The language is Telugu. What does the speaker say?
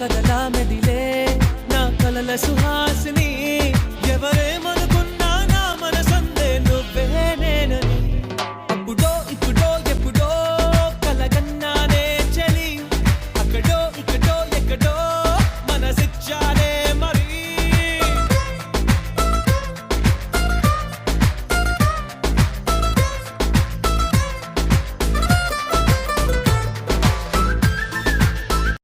కథలా మెదిలే నా కలల సుహాసిని ఎవరేమనుకున్నా నా మనసందే నువ్వే నేనని అప్పుడో ఇప్పుడో ఎప్పుడో కలగన్నానే చలి అక్కడో ఇక్కడో ఎక్కడో